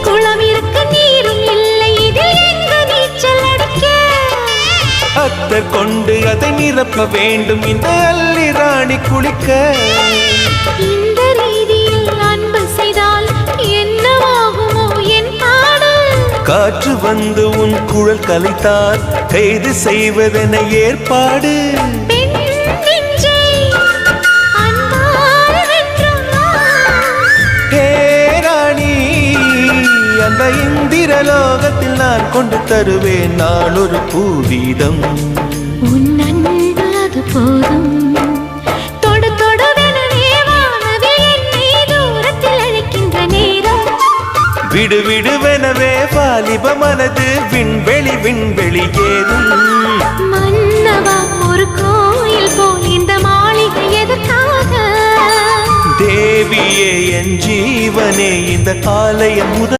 குளம் இருக்கு நீரும் இல்லை இதில் எங்க நீச்சல் அடிக்க அத்தர் கொண்டு அதை நிரப்ப வேண்டும் இந்த அல்லி ராணி குளிக்க இந்த ரீதியில் அன்பு செய்தால் என்னவாகுமோ என் பாடு காற்று வந்து உன் குழல் கலைத்தால் கைது செய்வதென ஏற்பாடு அந்த இந்திரலோகத்தில் நான் கொண்டு தருவேன் நான் ஒரு பூவீதம் உன் அன்பு அது போதும் தொடு தொடுவெனவே வானவில் என்னை தூரத்தில் அழைக்கின்ற நேரம் விடு விடுவெனவே வாலிப மனது விண்வெளி விண்வெளி ஏறும் மன்னவா ஒரு கோயில் போல் இந்த மாளிகை எதற்காக தேவியே என் ஜீவனே இந்த ஆலயம் முதல்